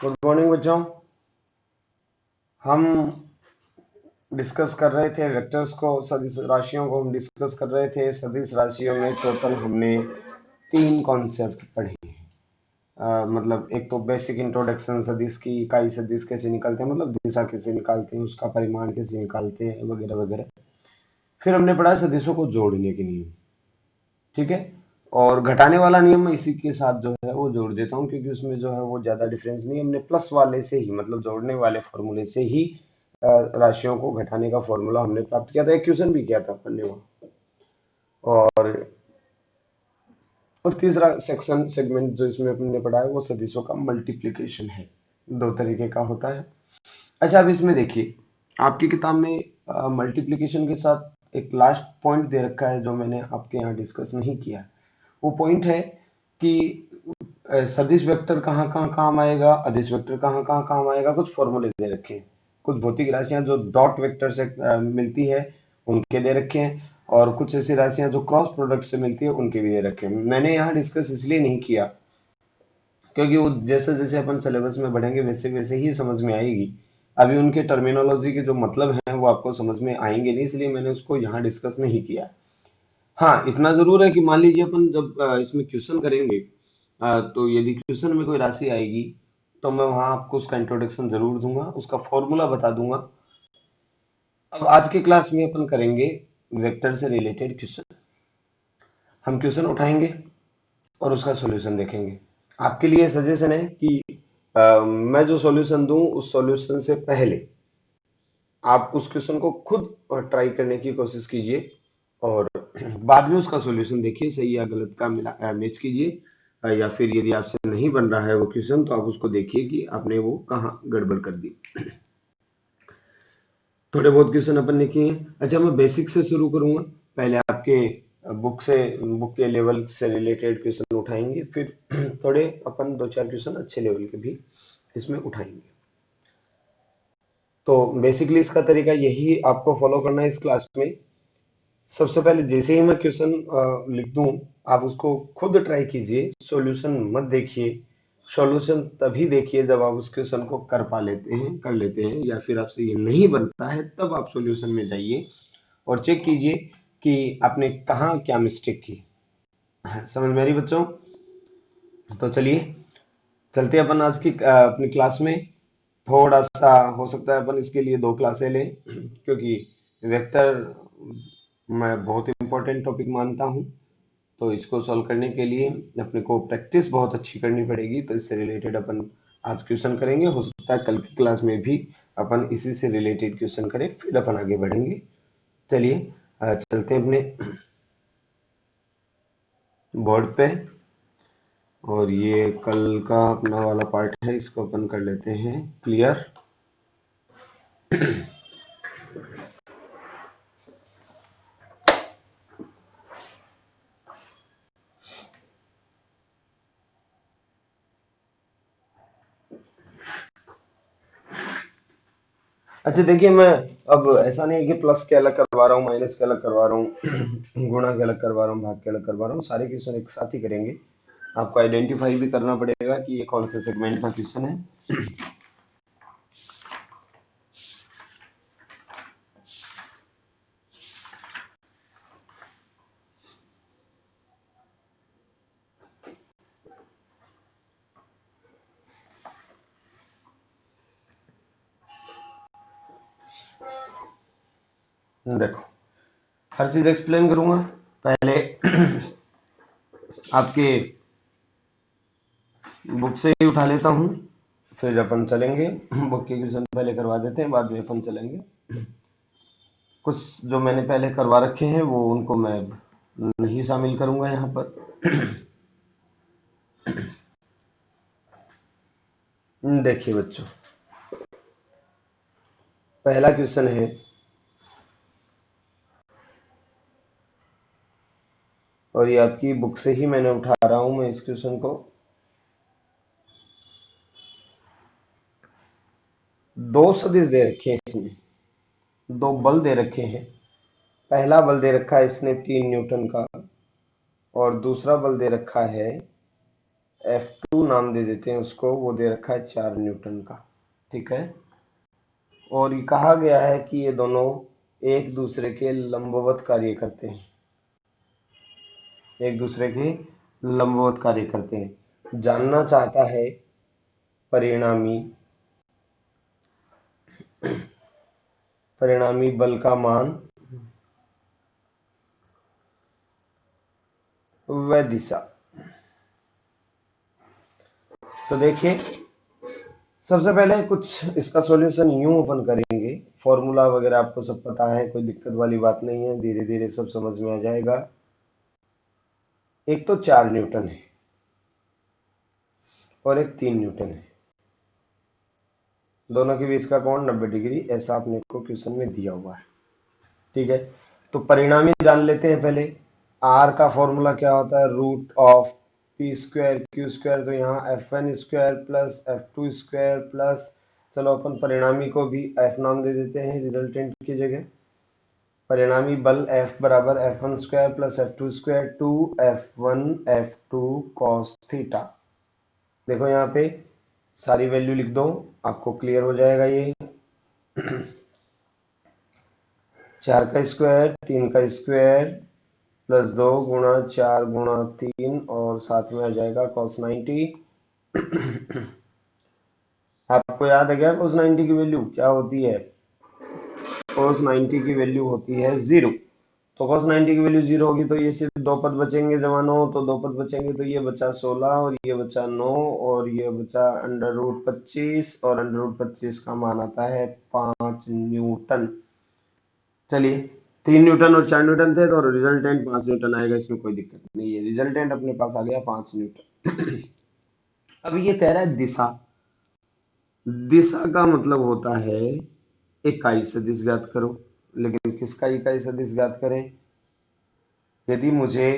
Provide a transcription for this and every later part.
Good morning बच्चों। हम discuss कर रहे थे वेक्टर्स को, सदिश राशियों को हम डिस्कस कर रहे थे। सदिश राशियों में टोटल हमने 3 कॉन्सेप्ट पढ़े। मतलब एक तो बेसिक इंट्रोडक्शन, सदिश की इकाई, सदिश कैसे निकालते हैं, मतलब दिशा कैसे निकालते हैं, उसका परिमाण कैसे निकालते हैं, वगैरह वगैरह। फिर हमने पढ़ा सदिशों को जोड़ने के नियम। ठीक है। और घटाने वाला नियम मैं इसी के साथ जो है वो जोड़ देता हूँ, क्योंकि उसमें जो है वो ज्यादा डिफरेंस नहीं। हमने प्लस वाले से ही, मतलब जोड़ने वाले फॉर्मूले से ही राशियों को घटाने का फॉर्मूला हमने प्राप्त किया था। एक क्वेश्चन भी किया था अपन ने वहाँ। और तीसरा सेक्शन सेगमेंट जो इसमें अपन ने पढ़ा है वो सदिशों का मल्टीप्लीकेशन है। 2 तरीके का होता है। अच्छा, अब इसमें देखिए, आपकी किताब में मल्टीप्लीकेशन के साथ एक लास्ट पॉइंट दे रखा है जो मैंने आपके यहाँ डिस्कस नहीं किया। वो पॉइंट है कि सदिश वेक्टर कहाँ कहाँ काम आएगा, अदिश वेक्टर कहाँ कहाँ काम आएगा। कुछ फॉर्मूले दे रखे हैं। कुछ भौतिक राशियां जो डॉट वेक्टर से मिलती है उनके दे रखे हैं, और कुछ ऐसी राशियां जो क्रॉस प्रोडक्ट से मिलती है उनके भी दे रखे हैं। मैंने यहाँ डिस्कस इसलिए नहीं किया क्योंकि वो जैसे जैसे अपन सिलेबस में बढ़ेंगे वैसे वैसे ही समझ में आएगी। अभी उनके टर्मिनोलॉजी के जो मतलब हैं वो आपको समझ में आएंगे नहीं, इसलिए मैंने उसको यहाँ डिस्कस नहीं किया। हाँ, इतना जरूर है कि मान लीजिए अपन जब इसमें क्वेश्चन करेंगे, तो यदि क्वेश्चन में कोई राशि आएगी तो मैं वहां आपको उसका इंट्रोडक्शन जरूर दूंगा, उसका फॉर्मूला बता दूंगा। अब आज के क्लास में अपन करेंगे वेक्टर से रिलेटेड क्वेश्चन। हम क्वेश्चन उठाएंगे और उसका सॉल्यूशन देखेंगे। आपके लिए सजेशन है कि मैं जो सॉल्यूशन दूं उस सॉल्यूशन से पहले आप उस क्वेश्चन को खुद ट्राई करने की कोशिश कीजिए, और बाद में उसका सॉल्यूशन देखिए, सही या गलत का मिला मैच कीजिए। या फिर यदि आपसे नहीं बन रहा है वो क्वेश्चन तो आप उसको देखिए कि आपने वो कहाँ गड़बड़ कर दी। थोड़े बहुत क्वेश्चन अपन ने किए हैं। अच्छा, मैं बेसिक से शुरू करूंगा। पहले आपके बुक के लेवल से रिलेटेड क्वेश्चन उठाएंगे, फिर थोड़े अपन 2-4 क्वेश्चन अच्छे लेवल के भी इसमें उठाएंगे। तो बेसिकली इसका तरीका यही आपको फॉलो करना है इस क्लास में। सबसे पहले जैसे ही मैं क्वेश्चन लिख दूं, आप उसको खुद ट्राई कीजिए, सॉल्यूशन मत देखिए। सॉल्यूशन तभी देखिए जब आप उस क्वेश्चन को कर लेते हैं, या फिर आपसे ये नहीं बनता है तब आप सॉल्यूशन में जाइए और चेक कीजिए कि आपने कहाँ क्या मिस्टेक की। समझ में आ रही बच्चों? तो चलिए चलते हैं अपन आज की अपनी क्लास में। थोड़ा सा हो सकता है अपन इसके लिए 2 क्लासें लें, क्योंकि वेक्टर मैं बहुत इंपॉर्टेंट टॉपिक मानता हूँ। तो इसको सॉल्व करने के लिए अपने को प्रैक्टिस बहुत अच्छी करनी पड़ेगी। तो इससे रिलेटेड अपन आज क्वेश्चन करेंगे। हो सकता है कल की क्लास में भी अपन इसी से रिलेटेड क्वेश्चन करें, फिर अपन आगे बढ़ेंगे। चलिए चलते हैं अपने बोर्ड पे, और ये कल का अपना वाला पार्ट है, इसको अपन कर लेते हैं क्लियर। अच्छा देखिए, मैं अब ऐसा नहीं है कि प्लस के अलग करवा रहा हूँ, माइनस के अलग करवा रहा हूँ, गुणा के अलग करवा रहा हूँ, भाग के अलग करवा रहा हूँ। सारे क्वेश्चन एक साथ ही करेंगे। आपको आइडेंटिफाई भी करना पड़ेगा कि ये कौन से सेगमेंट का क्वेश्चन है। देखो, हर चीज एक्सप्लेन करूंगा। पहले आपके बुक से ही उठा लेता हूँ, फिर अपन चलेंगे। बुक के क्वेश्चन पहले करवा देते हैं, बाद में अपन चलेंगे। कुछ जो मैंने पहले करवा रखे हैं वो उनको मैं नहीं शामिल करूंगा यहाँ पर। देखिए बच्चों, पहला क्वेश्चन है, और ये आपकी बुक से ही मैंने उठा रहा हूं मैं इस क्वेश्चन को। 2 सदिश दे रखे हैं इसमें, 2 बल दे रखे हैं। पहला बल दे रखा है इसने 3 न्यूटन का, और दूसरा बल दे रखा है F2 नाम दे देते हैं उसको, वो दे रखा है 4 न्यूटन का। ठीक है, और ये कहा गया है कि ये दोनों एक दूसरे के लंबवत कार्य करते हैं, एक दूसरे के लंबवत कार्य करते हैं। जानना चाहता है परिणामी परिणामी बल का मान व दिशा। तो देखिए, सबसे पहले कुछ इसका सॉल्यूशन यूं ओपन करेंगे, फॉर्मूला वगैरह आपको सब पता है, कोई दिक्कत वाली बात नहीं है, धीरे धीरे सब समझ में आ जाएगा। एक तो 4 न्यूटन है और एक 3 न्यूटन है, दोनों के बीच का कोण 90 डिग्री, ऐसा आपने को क्वेश्चन में दिया हुआ है। ठीक है, तो परिणामी जान लेते हैं पहले। आर का फॉर्मूला क्या होता है, root of P square Q square, तो यहाँ F N square plus F two square plus, चलो अपन परिणामी को भी एफ नाम दे देते हैं रिजल्टेंट की जगह। परिणामी बल एफ बराबर F one square plus F two square two F one F two cos theta. देखो यहाँ पे सारी वैल्यू लिख दो, आपको क्लियर हो जाएगा ये। 4 का स्क्वायर 3 का स्क्वायर प्लस 2 गुणा 4 गुणा 3 और साथ में आ जाएगा cos 90। आपको याद है क्या cos 90 की वैल्यू क्या होती है? cos 90 की वैल्यू होती है 0। तो cos 90 की वैल्यू 0 होगी तो ये सिर्फ दो पद बचेंगे जवानों, तो दो पद बचेंगे तो ये बचा 16 और ये बचा 9 और ये बचा अंडर रूट 25 और अंडर रूट 25 का मान आता है 5 न्यूटन। चलिए, 3 न्यूटन और 4 न्यूटन थे तो रिजल्टेंट 5 न्यूटन आएगा, इसमें कोई दिक्कत नहीं है, रिजल्टेंट अपने पास आ गया 5 न्यूटन। अब ये कह रहा है दिशा। दिशा का मतलब होता है इकाई सदिश ज्ञात करो, लेकिन किसका इकाई सदिश ज्ञात करें? यदि मुझे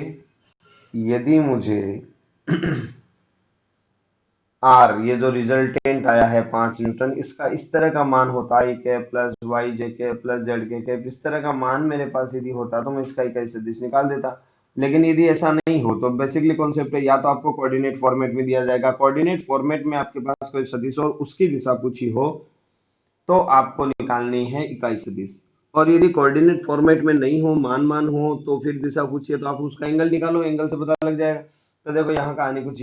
यदि मुझे आर, ये जो रिजल्टेंट आया है 5 न्यूटन, इसका इस तरह का मान होता है के प्लस वाई जे के प्लस जेड के, इस तरह का मान मेरे पास यदि होता तो मैं इसका इकाई सदिश निकाल देता। लेकिन यदि ऐसा नहीं हो तो बेसिकली कॉन्सेप्ट है, या तो आपको कोऑर्डिनेट फॉर्मेट में दिया जाएगा, कोऑर्डिनेट फॉर्मेट में आपके पास कोई सदिश और उसकी दिशा पूछी हो तो आपको निकालनी है इकाई सदिश। और यदि कोऑर्डिनेट फॉर्मेट में नहीं हो, मान मान हो, तो फिर दिशा पूछिए तो आप उसका एंगल निकालो, एंगल से पता लग जाएगा। तो देखो यहाँ कहानी कुछ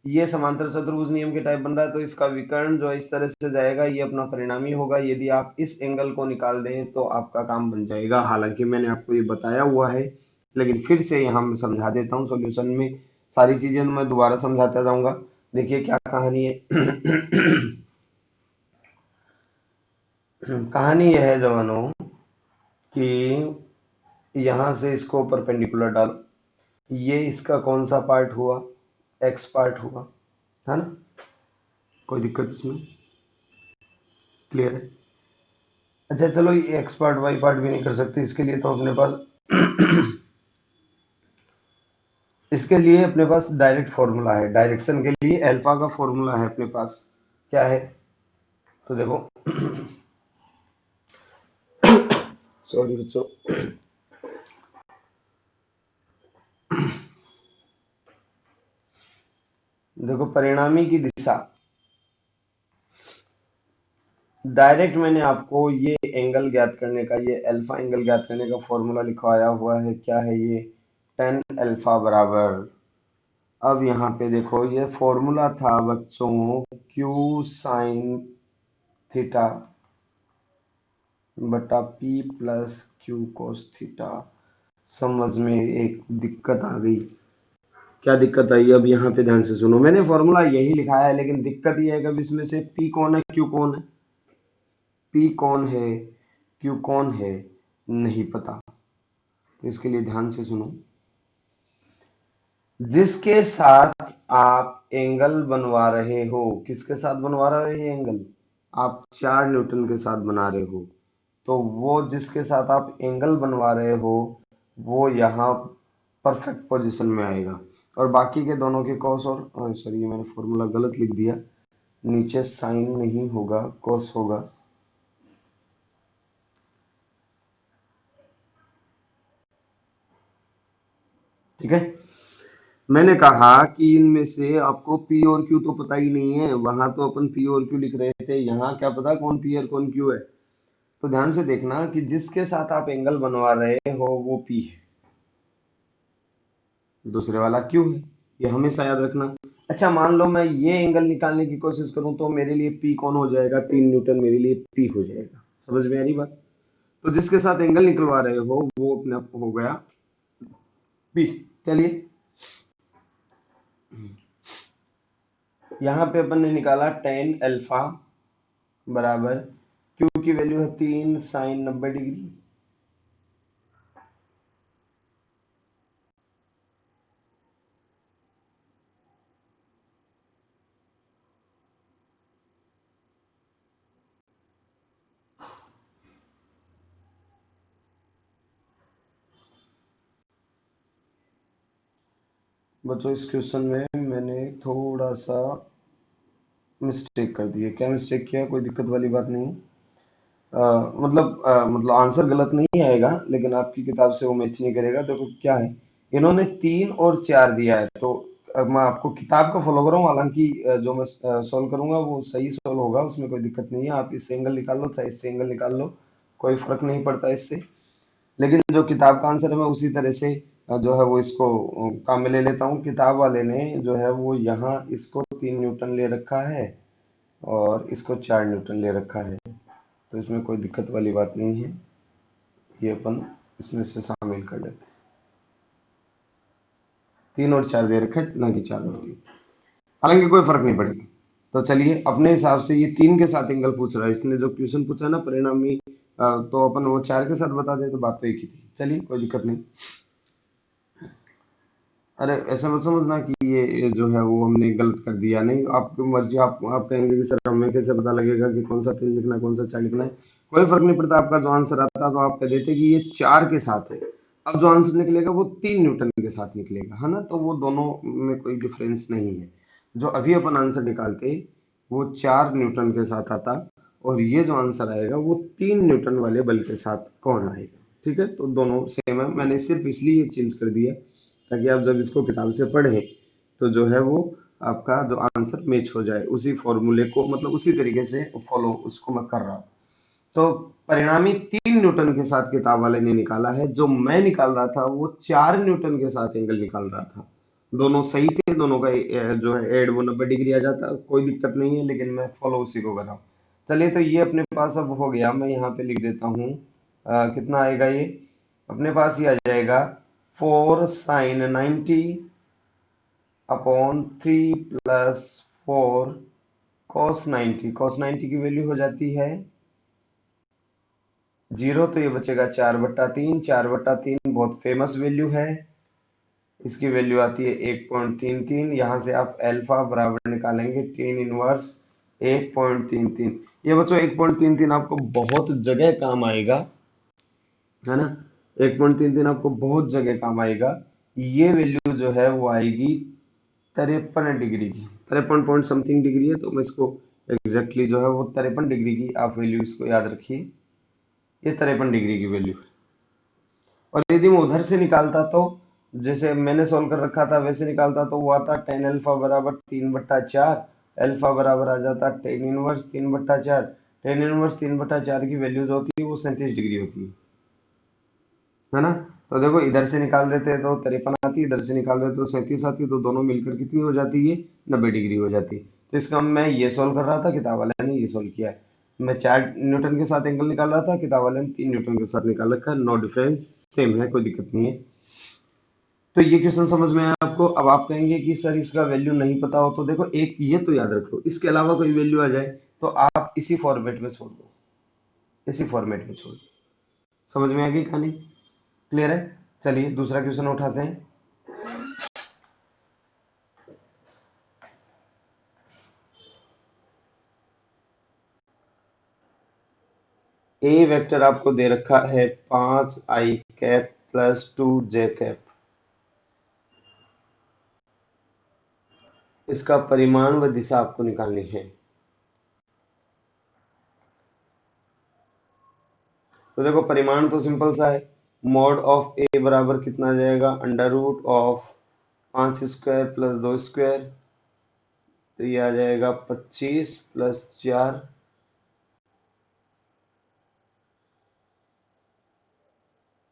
ये समांतर चतुर्भुज नियम के टाइप बन रहा है, तो इसका विकर्ण जो इस तरह से जाएगा ये अपना परिणामी होगा। यदि आप इस एंगल को निकाल दें तो आपका काम बन जाएगा। हालांकि मैंने आपको ये बताया हुआ है, लेकिन फिर से यहाँ मैं समझा देता हूँ सॉल्यूशन में, सारी चीजें मैं दोबारा समझाता जाऊंगा। देखिए क्या कहानी है। कहानी यह है जवानों कि यहां से इसको परपेंडिकुलर डालो, ये इसका कौन सा पार्ट हुआ? एक्स पार्ट हुआ, है ना? कोई दिक्कत इसमें? क्लियर है? अच्छा चलो, ये एक्स पार्ट वाई पार्ट भी नहीं कर सकते, इसके लिए तो अपने पास इसके लिए अपने पास डायरेक्ट फॉर्मूला है, डायरेक्शन के लिए अल्फा का फॉर्मूला है अपने पास। क्या है? तो देखो, सॉरी बच्चों, देखो परिणामी की दिशा डायरेक्ट, मैंने आपको ये एंगल ज्ञात करने का, ये अल्फा एंगल ज्ञात करने का फॉर्मूला लिखवाया हुआ है। क्या है ये? टेन अल्फा बराबर, अब यहाँ पे देखो ये फॉर्मूला था बच्चों, क्यू साइन थीटा बटा P plus Q cos theta. समझ में एक दिक्कत आ गई? क्या दिक्कत आई? अब यहाँ पे ध्यान से सुनो, मैंने फॉर्मूला यही लिखाया है, लेकिन दिक्कत ये है कि अब इसमें से पी कौन है क्यू कौन है, पी कौन है क्यू कौन है, नहीं पता। तो इसके लिए ध्यान से सुनो, जिसके साथ आप एंगल बनवा रहे हो, किसके साथ बनवा रहे हो ये एंगल? आप 4 न्यूटन के साथ बना रहे हो, तो वो जिसके साथ आप एंगल बनवा रहे हो वो यहाँ परफेक्ट पोजीशन में आएगा, और बाकी के दोनों के कॉस और सॉरी, ये मैंने फॉर्मूला गलत लिख दिया, नीचे साइन नहीं होगा कॉस होगा। ठीक है, मैंने कहा कि इनमें से आपको पी और क्यू तो पता ही नहीं है, वहां तो अपन पी और क्यू लिख रहे थे, यहाँ क्या पता कौन पी और कौन क्यू है। तो ध्यान से देखना कि जिसके साथ आप एंगल बनवा रहे हो वो पी है, दूसरे वाला क्यू है, ये हमेशा याद रखना। अच्छा मान लो मैं ये एंगल निकालने की कोशिश करूं तो मेरे लिए पी कौन हो जाएगा, 3 न्यूटन मेरे लिए पी हो जाएगा। समझ में आ रही बात? तो जिसके साथ एंगल निकलवा रहे हो वो अपने आप हो गया पी। चलिए यहाँ पे अपन ने निकाला टेन अल्फा बराबर क्यू की वैल्यू है 3 sin 90 डिग्री। बच्चों इस क्वेश्चन में मैंने थोड़ा सा मिस्टेक कर दी है। क्या मिस्टेक किया, कोई दिक्कत वाली बात नहीं है। मतलब आंसर गलत नहीं आएगा लेकिन आपकी किताब से वो मैच नहीं करेगा। देखो क्या है, इन्होंने 3 और 4 दिया है, तो मैं आपको किताब को फॉलो कर रहा हूँ। हालांकि जो मैं सॉल्व करूंगा वो सही सॉल्व होगा, उसमें कोई दिक्कत नहीं है। आप इससे एंगल निकाल लो चाहे इससे एंगल निकाल लो, कोई फर्क नहीं पड़ता इससे। लेकिन जो किताब का आंसर है मैं उसी तरह से जो है वो इसको काम में ले लेता हूँ। किताब वाले ने जो है वो यहाँ इसको 3 न्यूटन ले रखा है और इसको 4 न्यूटन ले रखा है, तो इसमें कोई दिक्कत वाली बात नहीं है, ये अपन इसमें से शामिल कर लेते हैं। 3 और 4 दे रखा है, ना कि 4 और 3। हालांकि कोई फर्क नहीं पड़ेगा। तो चलिए अपने हिसाब से ये 3 के साथ एंगल पूछ रहा है, इसने जो क्वेश्चन पूछा है ना परिणामी, तो अपन वो 4 के साथ बता दे तो बात तो एक ही थी। चलिए कोई दिक्कत नहीं। अरे ऐसा मत समझना कि ये जो है वो हमने गलत कर दिया, नहीं आपकी मर्जी। आप कहेंगे कि सर हमें कैसे पता लगेगा कि कौन सा 3 लिखना है कौन सा 4 लिखना है। कोई फर्क नहीं पड़ता, आपका जो आंसर आता तो आप कह देते कि ये 4 के साथ है। अब जो आंसर निकलेगा वो 3 न्यूटन के साथ निकलेगा, है ना, तो वो दोनों में कोई डिफरेंस नहीं है। जो अभी अपन आंसर निकालते वो 4 न्यूटन के साथ आता, और ये जो आंसर आएगा वो 3 न्यूटन वाले बल के साथ कौन आएगा। ठीक है, तो दोनों सेम है, मैंने सिर्फ इसलिए चेंज कर दिया ताकि आप जब इसको किताब से पढ़ें तो जो है वो आपका जो आंसर मैच हो जाए, उसी फॉर्मूले को मतलब उसी तरीके से फॉलो उसको मैं कर रहा हूँ। तो परिणामी 3 न्यूटन के साथ किताब वाले ने निकाला है, जो मैं निकाल रहा था वो 4 न्यूटन के साथ एंगल निकाल रहा था। दोनों सही थे, दोनों का जो है एड वो 90 डिग्री आ जाता, कोई दिक्कत नहीं है, लेकिन मैं फॉलो उसी को कर रहा हूँ। चलिए तो ये अपने पास अब हो गया, मैं यहाँ पे लिख देता हूँ। कितना आएगा ये, अपने पास ये आ जाएगा 4 sin 90 अपॉन 3 + 4 cos 90। cos 90 की वैल्यू हो जाती है 0, तो ये बचेगा 4/3। 4/3 बहुत फेमस वैल्यू है, इसकी वैल्यू आती है 1.33। यहाँ से आप अल्फा बराबर निकालेंगे 10 इनवर्स 1.33। ये बच्चों 1.33 आपको बहुत जगह काम आएगा, है ना। 1.33 आपको बहुत जगह काम आएगा। ये वैल्यू जो है वो आएगी 53 डिग्री की, 53 पॉइंट समथिंग डिग्री है, तो मैं इसको एग्जैक्टली जो है वो 53 डिग्री की आप वैल्यू इसको याद रखिए। ये 53 डिग्री की वैल्यू है। और यदि मैं उधर से निकालता तो जैसे मैंने सोल्व कर रखा था वैसे निकालता तो वो आता 10 अल्फा बराबर 3/4। अल्फा बराबर आ जाता 10 इनवर्स 3/4। 10 इनवर्स 3/4 की वैल्यू जो होती है वो 37 डिग्री होती है ना। तो देखो इधर से निकाल देते हैं तो 53 आती है, इधर से निकाल देते तो 37 आती है, तो दोनों मिलकर कितनी हो जाती है, 90 डिग्री हो जाती है। तो इसका मैं ये सोल्व कर रहा था, किताब वाले ने ये सोल्व किया है। मैं 4 न्यूटन के साथ एंगल निकाल रहा था, किताब वाले ने 3 न्यूटन के साथ निकाल रखा है। नो डिफरेंस, सेम है, कोई दिक्कत नहीं है। तो ये क्वेश्चन समझ में आया आपको। अब आप कहेंगे कि सर इसका वैल्यू नहीं पता हो, तो देखो एक ये तो याद रख लो, इसके अलावा कोई वैल्यू आ जाए तो आप इसी फॉर्मेट में छोड़ दो, इसी फॉर्मेट में छोड़ दो। समझ में आ गई कहानी, क्लियर है? चलिए दूसरा क्वेश्चन उठाते हैं। ए वेक्टर आपको दे रखा है 5i cap plus 2j cap. इसका परिमाण व दिशा आपको निकालनी है। तो देखो परिमाण तो सिंपल सा है, मॉड ऑफ ए बराबर कितना आ जाएगा, under root of 5 square plus 2 square, तो ये आ जाएगा 25 प्लस 4,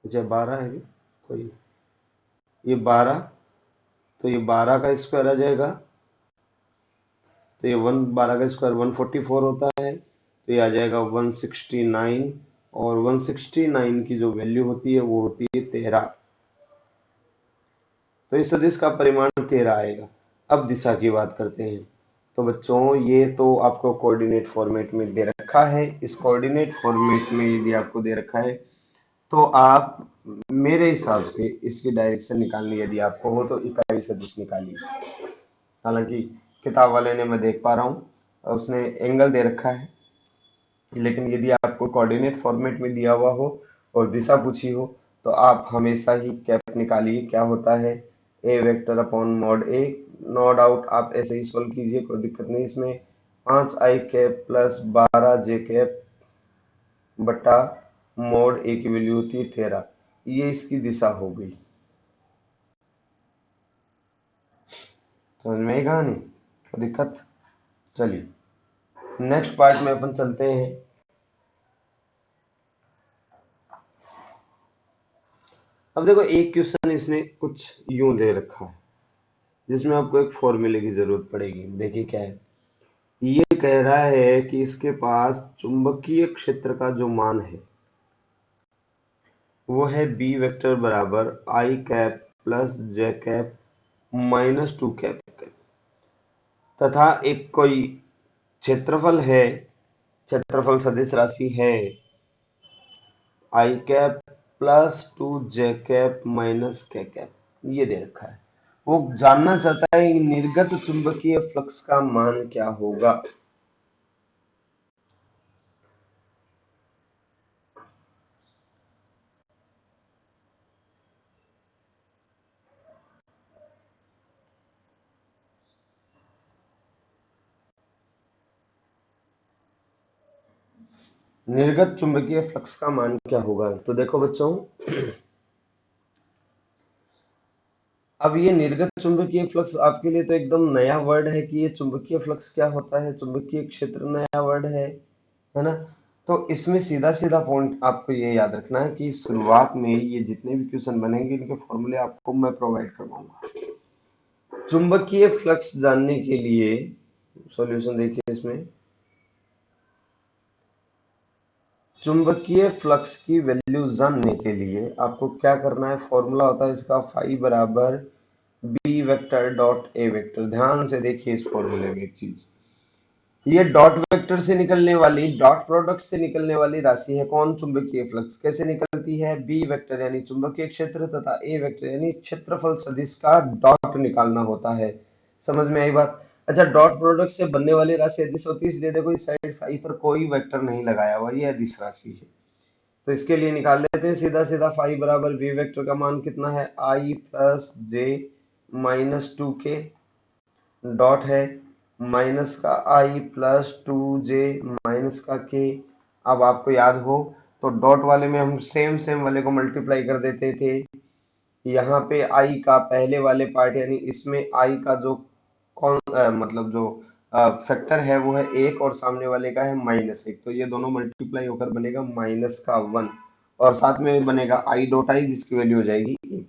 अच्छा 12 है क्या? कोई, ये 12, तो ये 12 का स्क्वायर आ जाएगा, तो ये 12 का स्क्वायर 144 होता है, तो ये आ जाएगा 169, और 169 की जो वैल्यू होती है वो होती है 13। तो इस सदिश का परिमाण 13 आएगा। अब दिशा की बात करते हैं। तो बच्चों ये तो आपको कोऑर्डिनेट फॉर्मेट में दे रखा है। इस कोऑर्डिनेट फॉर्मेट में यदि आपको दे रखा है तो आप मेरे हिसाब से इसकी डायरेक्शन निकालनी यदि आपको हो तो इकाई सदिश निकालिए। हालांकि किताब वाले ने, मैं देख पा रहा हूँ, उसने एंगल दे रखा है, लेकिन यदि आपको कोऑर्डिनेट फॉर्मेट में दिया हुआ हो और दिशा पूछी हो तो आप हमेशा ही कैप निकालिए। क्या होता है, ए वेक्टर अपॉन मॉड ए। नो डाउट आप ऐसे ही सोल्व कीजिए, कोई दिक्कत नहीं इसमें। 5 i cap plus 12 J cap बटा मॉड ए की वैल्यू होती है 13, ये इसकी दिशा हो गई। समझ में आई कहानी, कोई दिक्कत? चलिए नेक्स्ट पार्ट में अपन चलते हैं। अब देखो एक क्वेश्चन इसने कुछ यूं दे रखा है जिसमें आपको एक फॉर्मूले की जरूरत पड़ेगी। देखिए क्या है, ये कह रहा है कि इसके पास चुंबकीय क्षेत्र का जो मान है वो है बी वेक्टर बराबर आई कैप प्लस जे कैप माइनस 2 कैप, तथा एक कोई क्षेत्रफल है, क्षेत्रफल सदिश राशि है आई कैप प्लस 2 जे कैप माइनस के कैप, ये दे रखा है। वो जानना चाहता है कि निर्गत चुंबकीय फ्लक्स का मान क्या होगा। निर्गत चुंबकीय फ्लक्स का मान क्या होगा? तो देखो बच्चों, अब ये निर्गत चुंबकीय फ्लक्स आपके लिए तो एकदम नया वर्ड है कि ये चुंबकीय फ्लक्स क्या होता है, चुंबकीय क्षेत्र नया वर्ड है ना? तो इसमें सीधा सीधा पॉइंट आपको ये याद रखना है कि शुरुआत में ये जितने भी क्वेश्चन बनेंगे इनके फॉर्मूले आपको मैं प्रोवाइड करवाऊंगा। चुंबकीय फ्लक्स जानने के लिए सॉल्यूशन देखिए इसमें, चुंबकीय फ्लक्स की वैल्यू जानने के लिए आपको क्या करना है, फॉर्मूला होता है इसका फाई बराबर B vector dot A vector. ध्यान से देखिए इस फॉर्मूले में एक चीज, ये डॉट वेक्टर से निकलने वाली, डॉट प्रोडक्ट से निकलने वाली राशि है कौन, चुंबकीय फ्लक्स। कैसे निकलती है, बी वेक्टर यानी चुंबकीय क्षेत्र तथा ए वेक्टर यानी क्षेत्रफल सदिश का डॉट निकालना होता है। समझ में आई बात? अच्छा, डॉट प्रोडक्ट से बनने वाली राशि अदिश होती है, इसलिए देखो इस साइड फाई पर कोई वेक्टर नहीं लगाया हुआ, ये अदिश राशि है। तो इसके लिए निकाल लेते हैं सीधा सीधा, फाई बराबर वी वेक्टर का मान कितना है, आई प्लस जे माइनस 2 के, डॉट है माइनस का आई प्लस 2 जे माइनस का के। अब आपको याद हो तो डॉट वाले में हम सेम सेम वाले को मल्टीप्लाई कर देते थे। यहाँ पे आई का पहले वाले पार्ट यानी इसमें आई का जो मतलब जो फैक्टर है वो है 1 और सामने वाले का है -1, तो ये दोनों मल्टीप्लाई होकर बनेगा -1 और साथ में बनेगा आई डॉट आई जिसकी वैल्यू हो जाएगी 1।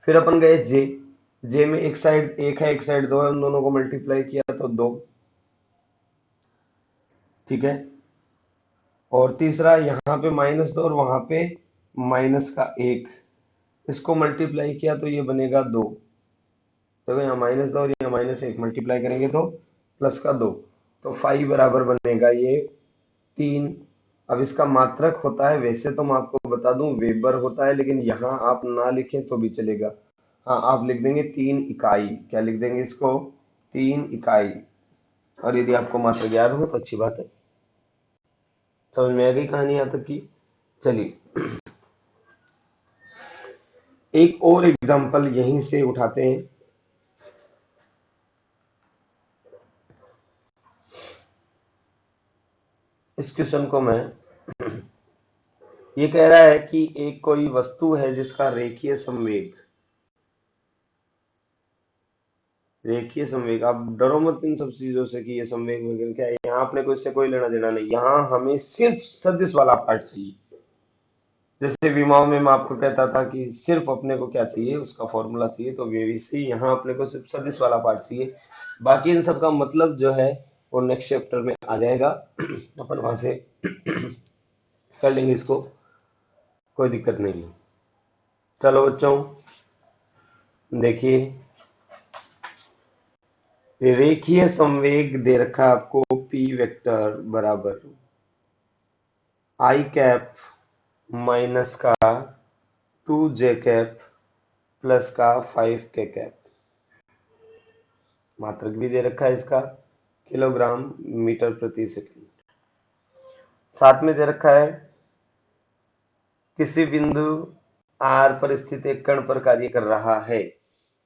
फिर अपन गए जे, जे में एक साइड 1 है एक साइड 2 है, उन दोनों को मल्टीप्लाई किया तो 2, ठीक है। और तीसरा यहाँ पे -2 और वहां पे -1, इसको मल्टीप्लाई किया तो ये बनेगा 2। देखो यहाँ -2 और यहाँ -1 मल्टीप्लाई करेंगे तो +2, तो फाई बराबर बनेगा ये 3। अब इसका मात्रक होता है, वैसे तो मैं आपको बता दूं वेबर होता है, लेकिन यहाँ आप ना लिखें तो भी चलेगा। हाँ, आप लिख देंगे 3 इकाई। क्या लिख देंगे इसको, 3 इकाई। और यदि आपको मात्रक याद हो तो अच्छी बात है। समझ में आ गई कहानी यहाँ तक की? चलिए एक और एग्जांपल यहीं से उठाते हैं। इस क्वेश्चन को मैं, ये कह रहा है कि एक कोई वस्तु है जिसका रेखीय संवेग रेखीय संवेग, आप डरो मत इन सब चीजों से कि ये संवेग वगैरह क्या है, यहाँ अपने को इससे कोई लेना देना नहीं, यहाँ हमें सिर्फ सदिश वाला पार्ट चाहिए। जैसे विमाओं में मैं आपको कहता था कि सिर्फ अपने को क्या चाहिए, उसका फॉर्मूला चाहिए, तो वैसे ही यहाँ अपने को सिर्फ सदिश वाला पार्ट चाहिए। बाकी इन सब का मतलब जो है वो नेक्स्ट चैप्टर में आ जाएगा। अपन वहां से कर लेंगे इसको, कोई दिक्कत नहीं है। चलो बच्चों, देखिए रेखीय संवेग दे रखा है आपको, पी वेक्टर बराबर आई कैप माइनस का 2 जे कैप प्लस का 5 के कैप। मात्रक भी दे रखा है इसका, किलोग्राम मीटर प्रति सेकंड। साथ में दे रखा है किसी बिंदु आर पर स्थित एक कण पर कार्य कर रहा है।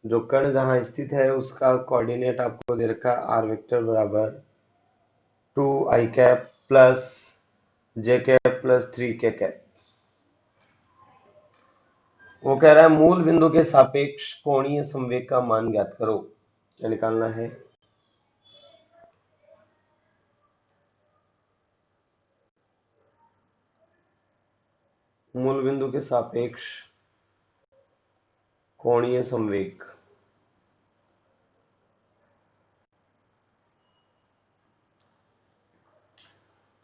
जो कण जहां स्थित है उसका कोऑर्डिनेट आपको दे रखा है आर वेक्टर बराबर 2 i cap plus J cap plus 3 के कैप। वो कह रहा है मूल बिंदु के सापेक्ष कोणीय संवेग का मान ज्ञात करो। क्या निकालना है? मूल बिंदु के सापेक्ष कोणीय संवेग।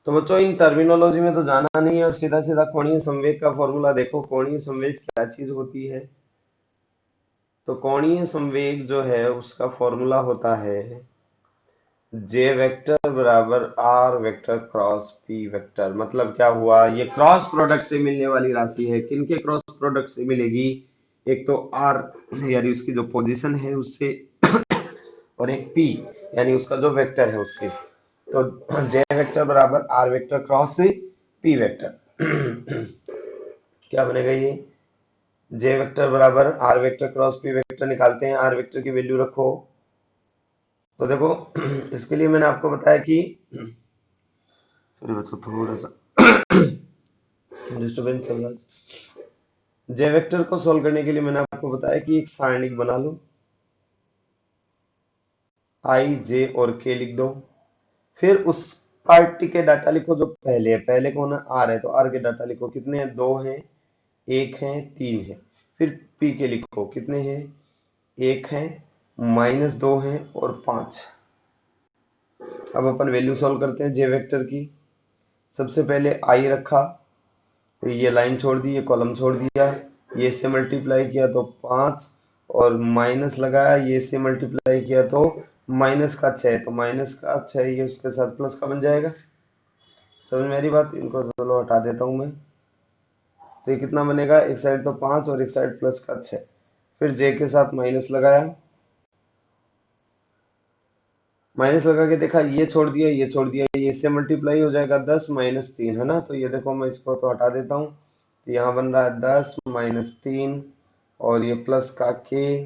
तो बच्चों इन टर्मिनोलॉजी में तो जाना नहीं है, और सीधा सीधा कोणीय संवेग का फॉर्मूला देखो। कोणीय संवेग क्या चीज होती है? तो कोणीय संवेग जो है उसका फॉर्मूला होता है जे वेक्टर बराबर R vector cross P vector. मतलब क्या हुआ, ये क्रॉस प्रोडक्ट से मिलने वाली राशि है। किनके क्रॉस प्रोडक्ट से मिलेगी? एक तो आर यानी उसकी जो पोजीशन है उससे, और एक पी यानी उसका जो वेक्टर है उससे। तो जे वेक्टर बराबर आर वेक्टर क्रॉस से पी वेक्टर। क्या बनेगा ये? जे वेक्टर बराबर R vector cross P vector निकालते हैं। आर वेक्टर की वैल्यू रखो। तो देखो इसके लिए मैंने आपको बताया कि, सॉरी बच्चों थोड़ा सा डिस्टर्बेंस चल रहा है। जे वेक्टर को सोल्व करने के लिए मैंने आपको बताया कि एक सारणिक बना लो, आई जे और के लिख दो। फिर उस पार्टी के डाटा लिखो जो पहले है। पहले कौन है? आर है, तो आर के डाटा लिखो। कितने हैं? 2 हैं, 1 है, 3 है। फिर पी के लिखो। कितने हैं? 1 है, -2 है और 5। अब अपन वैल्यू सॉल्व करते हैं जे वेक्टर की। सबसे पहले आई रखा, तो ये लाइन छोड़ दी, ये कॉलम छोड़ दिया, ये इससे मल्टीप्लाई किया तो 5, और माइनस लगाया, ये इससे मल्टीप्लाई किया तो -6। तो -6 ये उसके साथ प्लस का बन जाएगा। समझ में आ रही बात? इनको चलो हटा देता हूं मैं। तो ये कितना बनेगा? एक साइड तो 5 और एक साइड +6। फिर जे के साथ माइनस लगाया, माइनस लगा के देखा, ये छोड़ दिया, ये छोड़ दिया, ये इससे मल्टीप्लाई हो जाएगा 10 -3 है ना। तो ये देखो मैं इसको तो हटा देता हूँ। तो यहाँ बन रहा है 10 -3 और ये प्लस का के,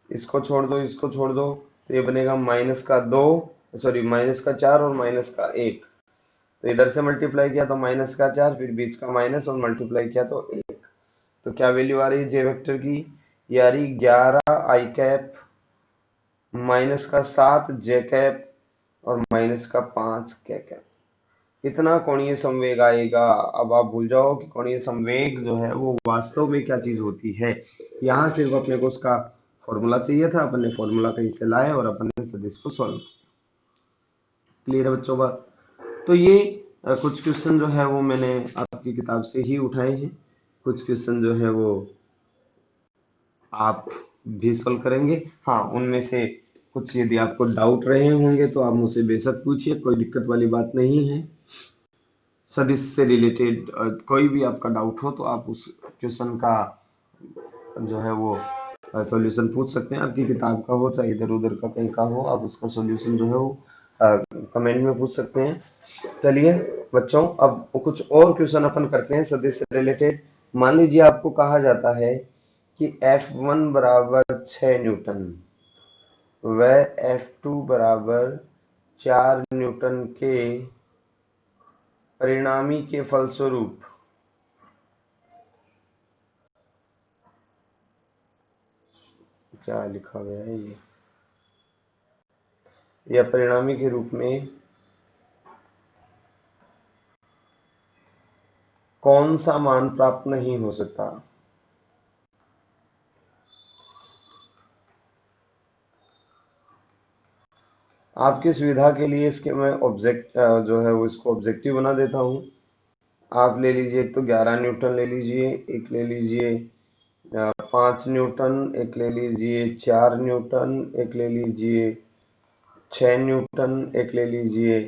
इसको छोड़ दो, इसको छोड़ दो, तो ये बनेगा -2, सॉरी -4 और -1। तो इधर से मल्टीप्लाई किया तो -4, फिर बीच का माइनस और मल्टीप्लाई किया तो 1। तो क्या वैल्यू आ रही है जे वेक्टर की? ये आ रही 11 i कैप -7 जे कैप और -5 के कैप। इतना कोणीय संवेग आएगा। अब आप भूल जाओ कि कोणीय संवेग जो है वो वास्तव में क्या चीज होती है। यहाँ सिर्फ अपने को उसका फॉर्मूला चाहिए था, अपन ने फॉर्मूला कहीं से लाए और अपन ने सदिश को सॉल्व। क्लियर है बच्चों बात? तो ये कुछ क्वेश्चन जो है वो मैंने आपकी किताब से ही उठाए हैं। कुछ क्वेश्चन जो है वो आप भी सॉल्व करेंगे। हाँ, उनमें से कुछ यदि आपको डाउट रहे होंगे तो आप मुझसे बेशक पूछिए, कोई दिक्कत वाली बात नहीं है। सदिश से रिलेटेड कोई भी आपका डाउट हो तो आप उस क्वेश्चन का जो है वो सॉल्यूशन पूछ सकते हैं। आपकी किताब का हो चाहे इधर उधर का कहीं का हो, आप उसका सॉल्यूशन जो है वो कमेंट में पूछ सकते हैं। चलिए बच्चों, अब कुछ और क्वेश्चन अपन करते हैं सदिश से रिलेटेड। मान लीजिए आपको कहा जाता है कि F1 बराबर 6 न्यूटन व F2 बराबर 4 न्यूटन के परिणामी के फलस्वरूप क्या लिखा गया है ये, या परिणामी के रूप में कौन सा मान प्राप्त नहीं हो सकता? आपकी सुविधा के लिए इसके मैं ऑब्जेक्ट जो है वो इसको ऑब्जेक्टिव बना देता हूँ। आप ले लीजिए, एक तो 11 न्यूटन ले लीजिए, एक ले लीजिए 5 न्यूटन, एक ले लीजिए 4 न्यूटन, एक ले लीजिए 6 न्यूटन, एक ले लीजिए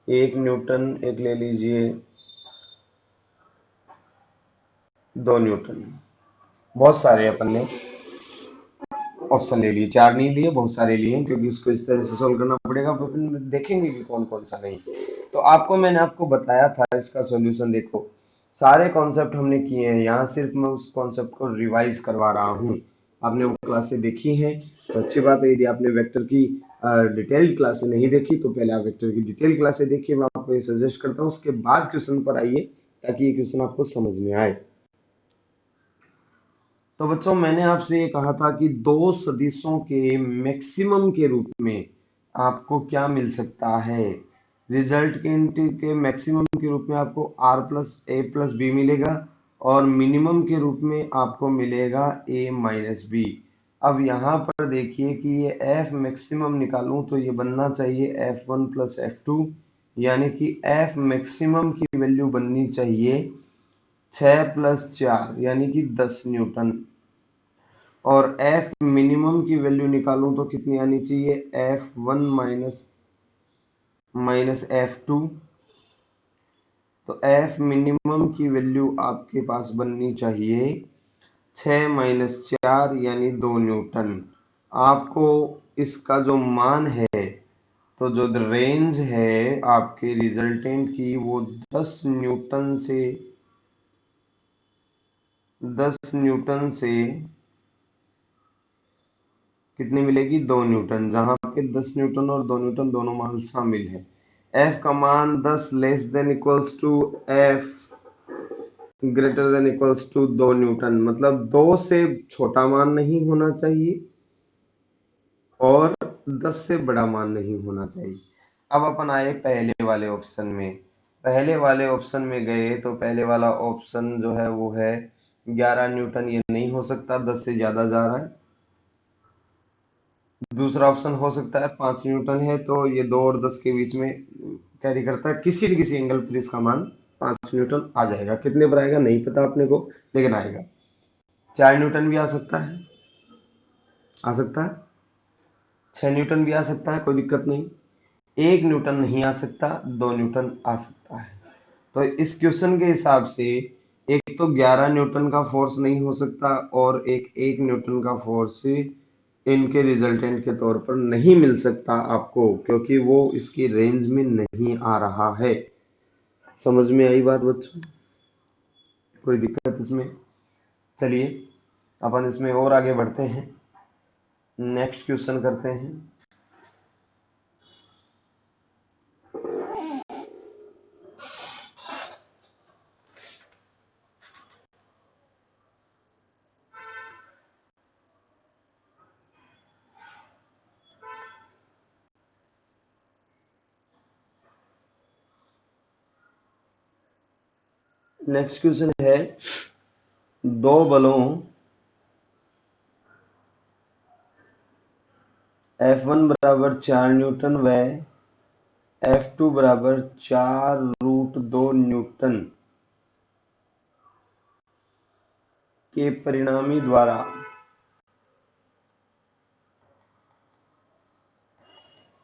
1 न्यूटन, एक ले लीजिए 2 न्यूटन। बहुत सारे अपन ने ऑप्शन ले लिए, 4 नहीं लिए, बहुत सारे लिए, क्योंकि इसको इस तरह से सोल्व करना पड़ेगा, तो फिर देखेंगे कि कौन कौन सा नहीं। तो आपको मैंने आपको बताया था इसका सॉल्यूशन। देखो सारे कॉन्सेप्ट हमने किए हैं, यहाँ सिर्फ मैं उस कॉन्सेप्ट को रिवाइज करवा रहा हूँ। आपने वो क्लासें देखी हैं तो अच्छी बात है। यदि आपने वेक्टर की डिटेल्ड क्लासें नहीं देखी तो पहले आप वेक्टर की डिटेल क्लासें देखिए, मैं आपको ये सजेस्ट करता हूँ। उसके बाद क्वेश्चन पर आइए ताकि ये क्वेश्चन आपको समझ में आए। तो बच्चों मैंने आपसे ये कहा था कि दो सदिशों के मैक्सिमम के रूप में आपको क्या मिल सकता है। रिजल्ट के मैक्सिमम के रूप में आपको r प्लस ए प्लस बी मिलेगा, और मिनिमम के रूप में आपको मिलेगा a माइनस बी। अब यहाँ पर देखिए कि ये f मैक्सिमम निकालूं तो ये बनना चाहिए f1 प्लस f2, यानी कि f मैक्सिमम की वैल्यू बननी चाहिए 6 प्लस 4 यानी कि 10 न्यूटन। और एफ मिनिमम की वैल्यू निकालूं तो कितनी आनी चाहिए, F one minus F two. तो एफ मिनिमम की वैल्यू आपके पास बननी चाहिए 6 माइनस 4 यानी 2 न्यूटन। आपको इसका जो मान है, तो जो रेंज है आपके रिजल्टेंट की, वो 10 न्यूटन से कितनी मिलेगी, 2 न्यूटन, जहां पे 10 न्यूटन और 2 न्यूटन दोनों मान शामिल है। एफ का मान 10 less than equals to F greater than equals to 2 newton, मतलब 2 से छोटा मान नहीं होना चाहिए और 10 से बड़ा मान नहीं होना चाहिए। अब अपन आए पहले वाले ऑप्शन में। पहले वाले ऑप्शन में गए तो पहले वाला ऑप्शन जो है वो है 11 न्यूटन, ये नहीं हो सकता, 10 से ज्यादा जा रहा है। दूसरा ऑप्शन हो सकता है 5 न्यूटन है, तो ये 2 और 10 के बीच में कैरी करता है, किसी न किसी एंगल पर इसका मान 5 न्यूटन आ जाएगा। कितने पर आएगा नहीं पता अपने को, लेकिन आएगा। 4 न्यूटन भी आ सकता है, आ सकता है। 6 न्यूटन भी आ सकता है, कोई दिक्कत नहीं। 1 न्यूटन नहीं आ सकता, 2 न्यूटन आ सकता है। तो इस क्वेश्चन के हिसाब से एक तो 11 न्यूटन का फोर्स नहीं हो सकता, और एक 1 न्यूटन का फोर्स इनके रिजल्टेंट के तौर पर नहीं मिल सकता आपको, क्योंकि वो इसकी रेंज में नहीं आ रहा है। समझ में आई बात बच्चों, कोई दिक्कत इसमें? चलिए अपन इसमें और आगे बढ़ते हैं, नेक्स्ट क्वेश्चन करते हैं। नेक्स्ट क्वेश्चन है, दो बलों F1 बराबर 4 न्यूटन व F2 बराबर 4√2 न्यूटन के परिणामी द्वारा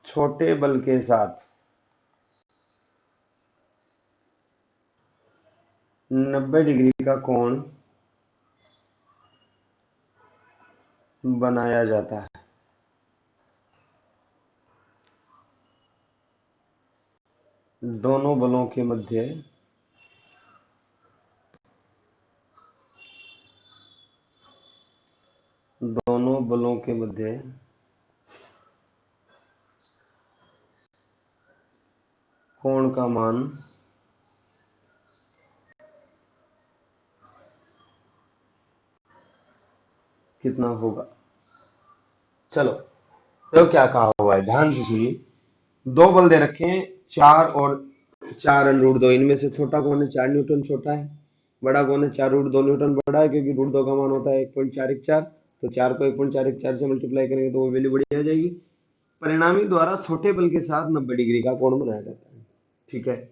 छोटे बल के साथ 90 डिग्री का कोण बनाया जाता है। दोनों बलों के मध्य कोण का मान कितना होगा। चलो तो क्या कहा हुआ है, ध्यान से सुनिए। दो बल दे रखे हैं, 4 और 4 √2, इनमें से छोटा कौन है? 4 न्यूटन छोटा है, बड़ा कौन है? 4 √2 न्यूटन बड़ा है, क्योंकि √2 का मान होता है 1.414। तो 4 को 1.414 से मल्टीप्लाई करेंगे तो वो वैल्यू बड़ी आ जाएगी। परिणामी द्वारा छोटे बल के साथ 90 डिग्री का कोण बनाया जाता है। ठीक है,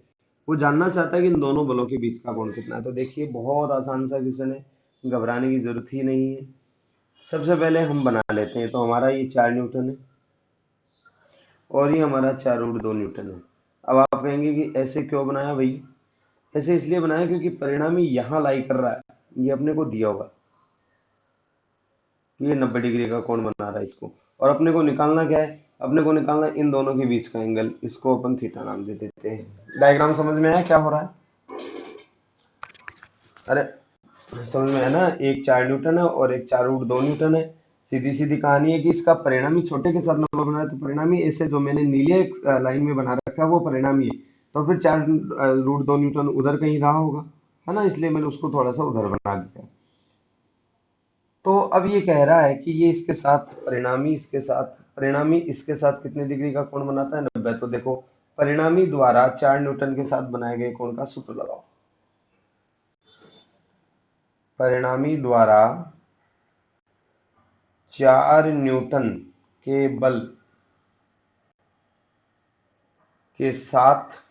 वो जानना चाहता है कि इन दोनों बलों के बीच का कोण कितना है। तो देखिए बहुत आसान सा क्वेश्चन है, घबराने की जरूरत ही नहीं है। सबसे पहले हम बना लेते हैं। तो हमारा ये 4 न्यूटन है और ये हमारा 4 √2 न्यूटन है। अब आप कहेंगे कि ऐसे क्यों बनाया भाई? ऐसे इसलिए बनाया क्योंकि परिणामी यहाँ लाई कर रहा है, ये अपने को दिया होगा कि ये 90 डिग्री का कोण बना रहा है इसको, और अपने को निकालना क्या है? अपने को निकालना इन दोनों के बीच का एंगल, इसको अपन थीटा नाम दे देते हैं। डायग्राम समझ में आया क्या हो रहा है? अरे समझ में है ना, एक 4 न्यूटन है और एक 4 √2 न्यूटन है। सीधी सीधी कहानी है कि इसका परिणामी छोटे के साथ नंबर बना है, तो परिणामी ऐसे जो मैंने नीले लाइन में बना रखा है वो परिणामी है। तो फिर 4 √2 न्यूटन उधर कहीं रहा होगा, है ना, इसलिए मैंने उसको थोड़ा सा उधर बना दिया। तो अब ये कह रहा है कि ये इसके साथ परिणामी इसके साथ कितने डिग्री का कोण बनाता है? 90। तो देखो, परिणामी द्वारा 4 न्यूटन के साथ बनाए गए कोण का सूत्र लगाओ। परिणामी द्वारा 4 न्यूटन के बल के साथ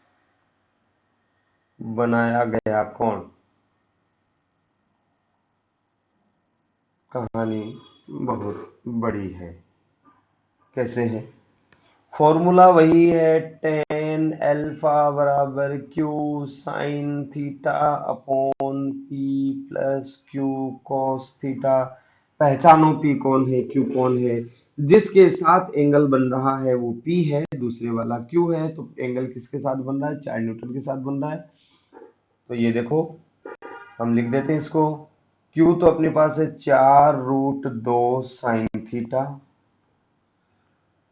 बनाया गया कोण, कहानी बहुत बड़ी है। कैसे है? फॉर्मूला वही है, टेन अल्फा बराबर Q sine theta upon P plus Q cos theta. पहचानो पी कौन है, क्यू कौन है। जिसके साथ एंगल बन रहा है वो पी है, दूसरे वाला क्यू है। तो एंगल किसके साथ बन रहा है? 4 न्यूटन के साथ बन रहा है। तो ये देखो, हम लिख देते हैं इसको। क्यू तो अपने पास है 4 √2 sine theta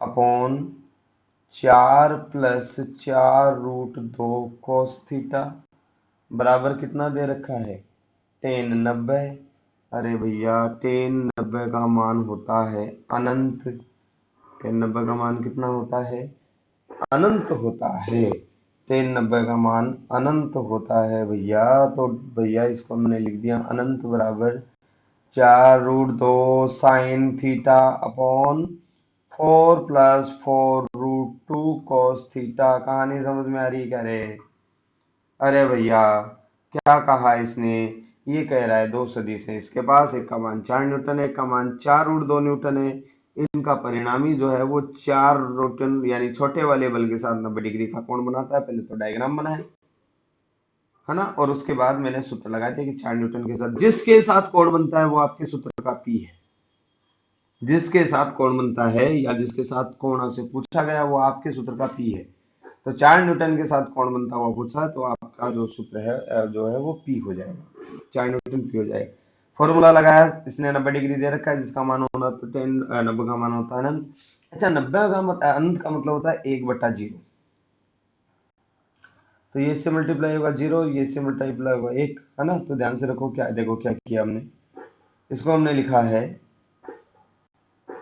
upon 4 + 4 √2 cos theta बराबर कितना दे रखा है? टेन 90। अरे भैया, टेन 90 का मान होता है अनंत। टेन 90 का मान कितना होता है? अनंत होता है। टेन 90 का मान अनंत होता है भैया। तो भैया इसको हमने लिख दिया अनंत बराबर 4 √2 sine theta upon 4 + 4 √2 cos theta. कहानी समझ में आ रही है क्या रे? अरे भैया, क्या कहा इसने? ये कह रहा है दो सदिश है इसके पास, एक का मान 4 न्यूटन है, एक का मान 4 √2 न्यूटन है। इनका परिणामी जो है वो 4 न्यूटन यानी छोटे वाले बल के साथ 90 डिग्री का कोण बनाता है। पहले तो डायग्राम बनाए, है ना, और उसके बाद मैंने सूत्र लगाए थे कि 4 न्यूटन के साथ जिसके साथ कोण बनता है वो आपके सूत्र का पी है। जिसके साथ कोण बनता है या जिसके साथ कोण आपसे पूछा गया वो आपके सूत्र का पी है। तो 4 न्यूटन के साथ कोण बनता हुआ पूछा तो आपका जो सूत्र है जो है वो पी हो जाएगा, 4 न्यूटन पी हो जाएगा। फॉर्मूला लगाया, इसने 90 डिग्री दे रखा है जिसका मान होना तो 90 का मान होता है अनंत। अच्छा, 90 का अनंत का मतलब होता है 1/0। तो ये इससे मल्टीप्लाई होगा 0, ये इससे मल्टीप्लाई होगा 1, है ना। तो ध्यान से रखो, क्या देखो क्या किया हमने। इसको हमने लिखा है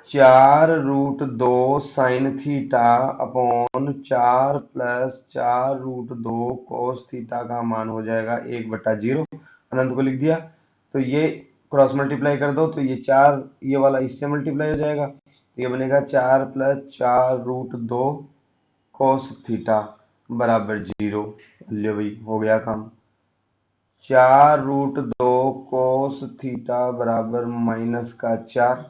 4 √2 sine theta upon 4 + 4 √2 cos theta का मान हो जाएगा 1/0। अनंत को लिख दिया। तो ये क्रॉस मल्टीप्लाई कर दो तो ये 4, ये वाला इससे मल्टीप्लाई हो जाएगा, तो ये बनेगा 4 + 4 √2 cos थीटा बराबर 0। लो भाई, हो गया काम। 4 √2 cos थीटा बराबर -4,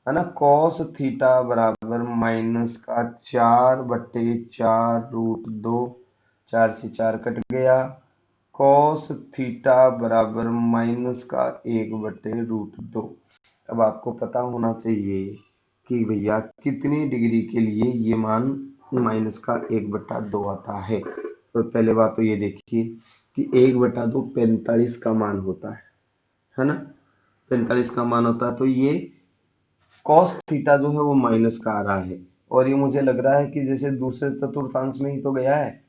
है ना। cos थीटा बराबर -4/4 √2, 4 से 4 कट गया। cos थीटा बराबर -1/√2। अब आपको पता होना चाहिए कि भैया कितनी डिग्री के लिए ये मान -1/2 आता है। तो पहले बात तो ये देखिए कि 1/2 45 का मान होता है ना। 45 का मान होता है, तो ये cos थीटा जो है वो माइनस का आ रहा है। और ये मुझे लग रहा है कि जैसे दूसरे चतुर्थांश में ही तो गया है,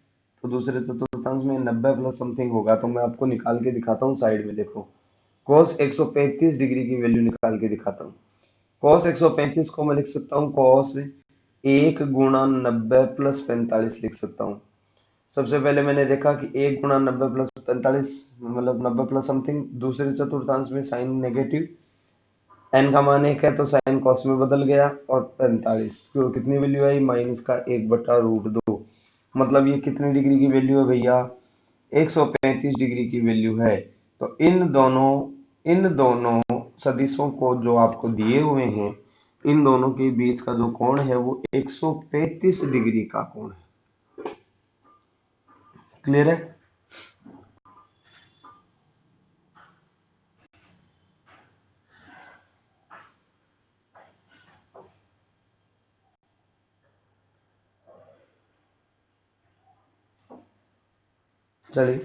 तो दूसरे चतुर्थांश में 90 प्लस समथिंग होगा। तो मैं आपको निकाल के दिखाता हूँ, साइड में देखो। cos 135 डिग्री की वैल्यू निकाल के दिखाता हूँ। cos 135 को मैं लिख सकता हूँ cos 1 × 90 + 45 लिख सकता हूँ। सबसे पहले मैंने देखा कि 1 × 90 + 45 मतलब 90 प्लस समथिंग, दूसरे चतुर्थांश में साइन नेगेटिव, एन का मान 1 है तो साइन कॉस में बदल गया, और 45 क्यों कितनी वैल्यू आई, -1/√2। मतलब ये कितनी डिग्री की वैल्यू है भैया, 135 डिग्री की वैल्यू है। तो इन दोनों सदिशों को जो आपको दिए हुए हैं, इन दोनों के बीच का जो कोण है वो 135 डिग्री का कोण है। क्लियर है? चलिए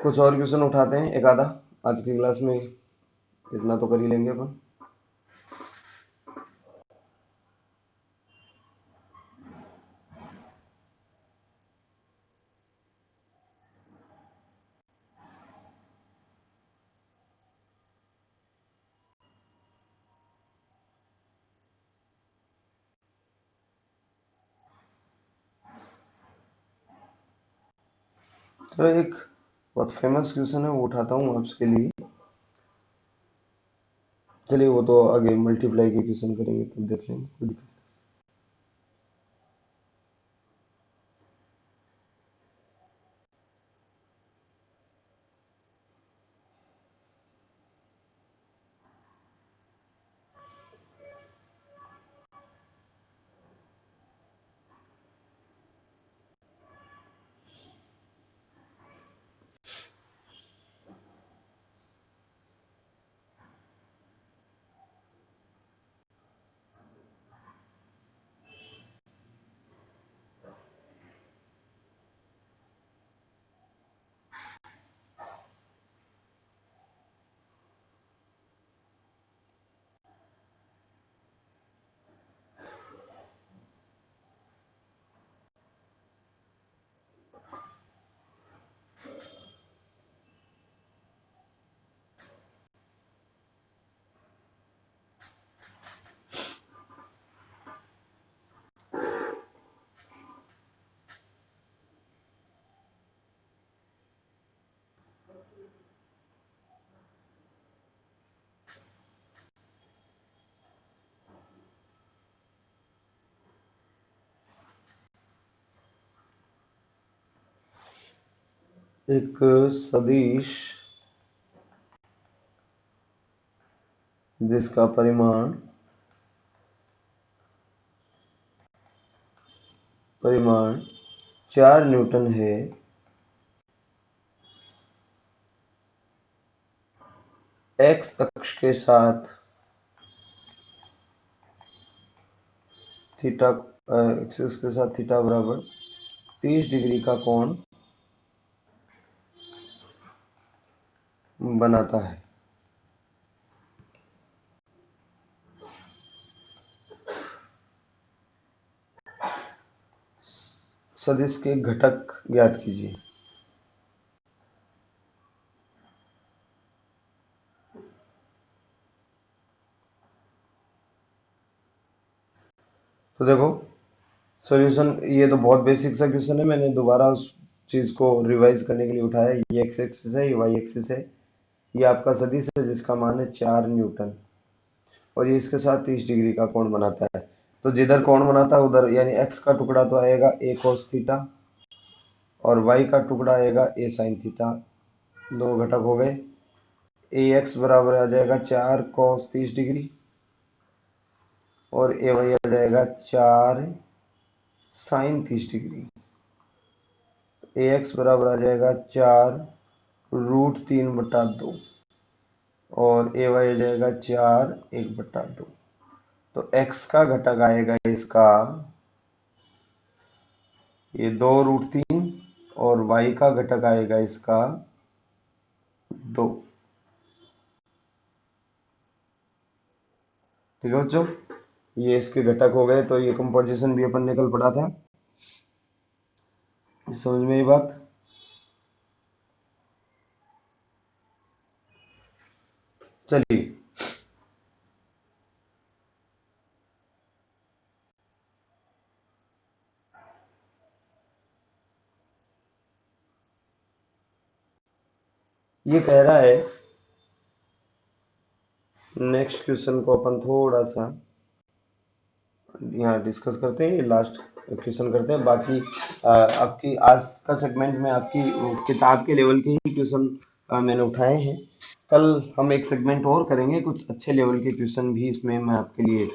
कुछ और क्वेश्चन उठाते हैं, एक आधा। आज की क्लास में इतना तो कर ही लेंगे अपन। तो एक बहुत फेमस क्वेश्चन है वो उठाता हूँ आपके लिए। चलिए वो तो आगे मल्टीप्लाई के क्वेश्चन करेंगे तब देख लेंगे, कोई दिक्कत एक सदिश जिसका परिमाण परिमाण 4 न्यूटन है, एक्स अक्ष के साथ थीटा एक्सिस के साथ थीटा बराबर 30 डिग्री का कोण बनाता है। सदिश के घटक ज्ञात कीजिए। तो देखो सॉल्यूशन, ये तो बहुत बेसिक सा क्वेश्चन है, मैंने दोबारा उस चीज को रिवाइज करने के लिए उठाया। ये एक्स एक्सिस है, ये वाई एक्सिस है, ये आपका सदिश है जिसका मान है 4 न्यूटन, और ये इसके साथ 30 डिग्री का कोण बनाता है। तो जिधर कोण बनाता है उधर यानी एक्स का टुकड़ा तो आएगा ए cos थीटा, और वाई का टुकड़ा आएगा ए sin थीटा। दो घटक हो गए। ए एक्स बराबर आ जाएगा 4 cos 30 डिग्री, और ए वाई आ जाएगा 4 sin 30 डिग्री। ए एक्स बराबर आ जाएगा 4√3/2, और ए वाई आ जाएगा 4 1/2। तो एक्स का घटक आएगा इसका ये 2√3, और y का घटक आएगा इसका 2। ठीक है बच्चों, ये इसके घटक हो गए। तो ये कंपोजिशन भी अपन ने कल पढ़ा था, समझ में ये बात। चलिए ये कह रहा है, नेक्स्ट क्वेश्चन को अपन थोड़ा सा यहाँ डिस्कस करते हैं, ये लास्ट क्वेश्चन करते हैं। बाकी आपकी आज का सेगमेंट में आपकी किताब के लेवल के ही क्वेश्चन मैंने उठाए हैं। कल हम एक सेगमेंट और करेंगे, कुछ अच्छे लेवल के क्वेश्चन भी इसमें मैं आपके लिए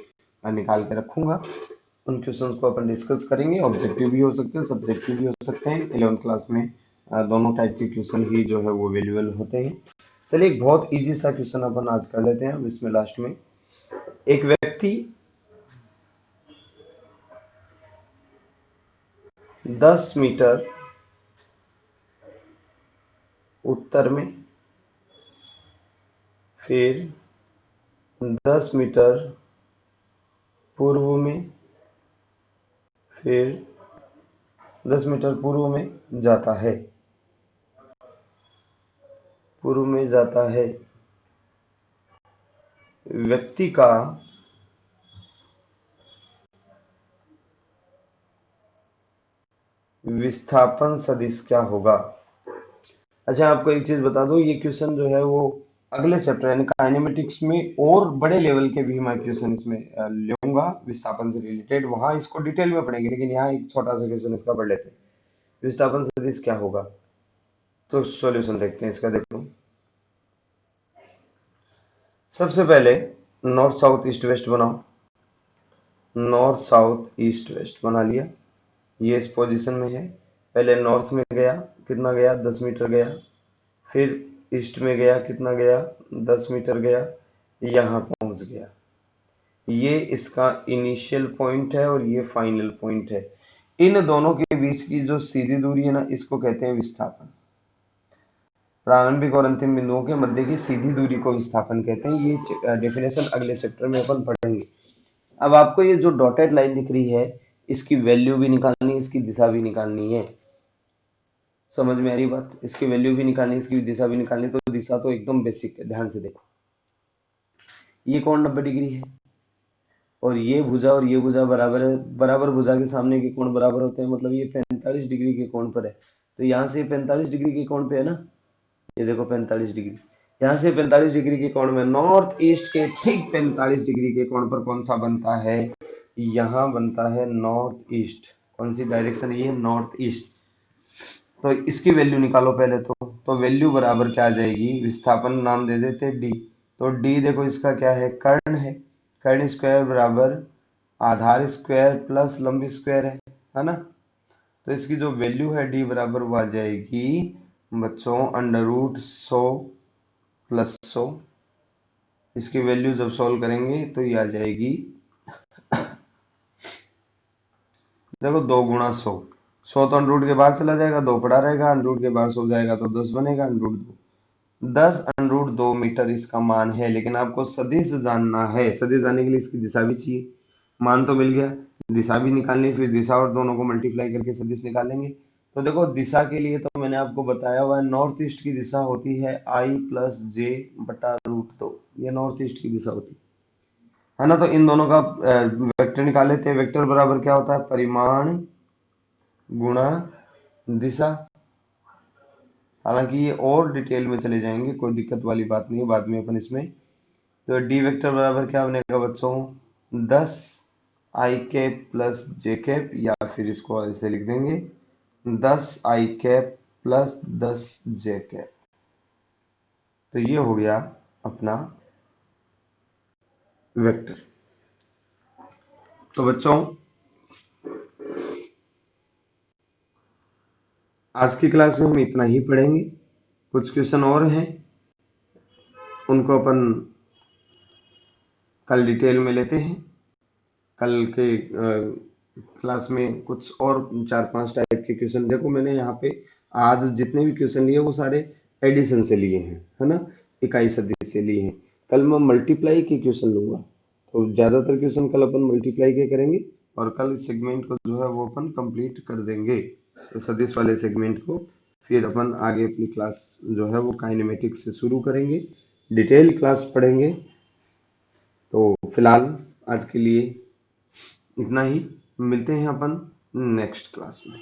निकाल के रखूंगा। उन क्वेश्चंस को अपन डिस्कस करेंगे। ऑब्जेक्टिव भी हो सकते हैं, सब्जेक्टिव भी हो सकते हैं। 11th क्लास में दोनों टाइप के क्वेश्चन ही जो है वो अवेलेबल होते हैं। चलिए एक बहुत इजी सा क्वेश्चन अपन आज कर लेते हैं। अब इसमें लास्ट में एक व्यक्ति 10 मीटर उत्तर में, फिर 10 मीटर पूर्व में, फिर 10 मीटर पूर्व में जाता है, पूर्व में जाता है। व्यक्ति का विस्थापन सदिश क्या होगा? अच्छा, आपको एक चीज बता दूं, ये क्वेश्चन जो है वो अगले चैप्टर यानी काइनेमेटिक्स में और बड़े लेवल के भी मैं क्वेश्चन इसमें लूंगा विस्थापन से रिलेटेड, वहां इसको डिटेल में पढ़ेंगे, लेकिन यहाँ एक छोटा सा क्वेश्चन इसका पढ़ लेते हैं। विस्थापन सदिश क्या होगा? तो सॉल्यूशन देखते हैं इसका। देखो, सबसे पहले नॉर्थ साउथ ईस्ट वेस्ट बनाओ। नॉर्थ साउथ ईस्ट वेस्ट बना लिया, ये इस पोजीशन में है। पहले नॉर्थ में गया, कितना गया? 10 मीटर गया। फिर ईस्ट में गया, कितना गया? 10 मीटर गया, यहाँ पहुंच गया। ये इसका इनिशियल पॉइंट है और ये फाइनल पॉइंट है। इन दोनों के बीच की जो सीधी दूरी है ना, इसको कहते हैं विस्थापन। प्रारंभिक और अंतिम बिंदुओं के मध्य की सीधी दूरी को विस्थापन कहते हैं। ये डेफिनेशन अगले चैप्टर में अपन पढ़ेंगे। अब आपको ये जो डॉटेड लाइन दिख रही है, इसकी वैल्यू भी निकालनी है, इसकी दिशा भी निकालनी है। समझ में आ रही बात? इसकी वैल्यू भी निकालनी, इसकी दिशा भी निकालनी। तो दिशा तो एकदम बेसिक है, ध्यान से देखो। ये कोण 90 डिग्री है और ये भुजा और ये भुजा बराबर है। बराबर भुजा के सामने के कोण बराबर होते हैं, मतलब ये 45 डिग्री के कोण पर है। तो यहाँ से 45 डिग्री के कोण पे है ना, ये देखो 45 डिग्री। यहाँ से 45 डिग्री के कोण में नॉर्थ ईस्ट के ठीक 45 डिग्री के कोण पर कौन सा बनता है? यहाँ बनता है नॉर्थ ईस्ट। कौन सी डायरेक्शन है ये? North east. तो इसकी वैल्यू निकालो पहले। तो वैल्यू बराबर क्या आ जाएगी? विस्थापन नाम दे देते डी। तो डी देखो इसका क्या है? कर्ण है। कर्ण स्क्वायर बराबर आधार स्क्वायर प्लस लंब स्क्वायर है ना? तो इसकी जो वैल्यू है डी बराबर वो आ जाएगी बच्चों √100 प्लस 100। इसकी वैल्यू जब सॉल्व करेंगे तो ये आ जाएगी, देखो 2 × 100। 100 तो अंडरूट के बाहर चला जाएगा, 2 पड़ा रहेगा। अंडरूट के बाहर 100 जाएगा तो 10 बनेगा। √10 √2 इसका मान है। लेकिन आपको सदिश जानना है, सदिश जानने के लिए इसकी दिशा भी चाहिए। मान तो मिल गया, दिशा भी निकालनी, फिर दिशा और दोनों को मल्टीप्लाई करके सदिश निकालेंगे। तो देखो दिशा के लिए तो मैंने आपको बताया हुआ है, नॉर्थ ईस्ट की दिशा होती है I + J / √2। ये नॉर्थ ईस्ट की दिशा होती है ना? तो इन दोनों का वेक्टर निकाल लेते हैं। वेक्टर बराबर क्या होता है? परिमाण गुणा दिशा। हालांकि ये और डिटेल में चले जाएंगे, कोई दिक्कत वाली बात नहीं है, बाद में अपन इसमें। तो डी वेक्टर बराबर क्या बनेगा बच्चों? 10 I cap plus J cap, या फिर इसको ऐसे लिख देंगे 10 I cap plus 10 J cap. तो ये हो गया अपना वेक्टर। तो बच्चों आज की क्लास में हम इतना ही पढ़ेंगे। कुछ क्वेश्चन और हैं, उनको अपन कल डिटेल में लेते हैं। कल के क्लास में कुछ और 4-5 टाइप के क्वेश्चन, देखो मैंने यहाँ पे आज जितने भी क्वेश्चन लिए वो सारे एडिशन से लिए हैं, है ना? इकाई सदिश से लिए हैं। कल मैं मल्टीप्लाई के क्वेश्चन लूंगा, तो ज्यादातर क्वेश्चन कल अपन मल्टीप्लाई के करेंगे और कल इस सेगमेंट को जो है वो अपन कंप्लीट कर देंगे, तो सदिश वाले सेगमेंट को। फिर अपन आगे अपनी क्लास जो है वो काइनेमेटिक्स से शुरू करेंगे, डिटेल क्लास पढ़ेंगे। तो फिलहाल आज के लिए इतना ही। मिलते हैं अपन नेक्स्ट क्लास में।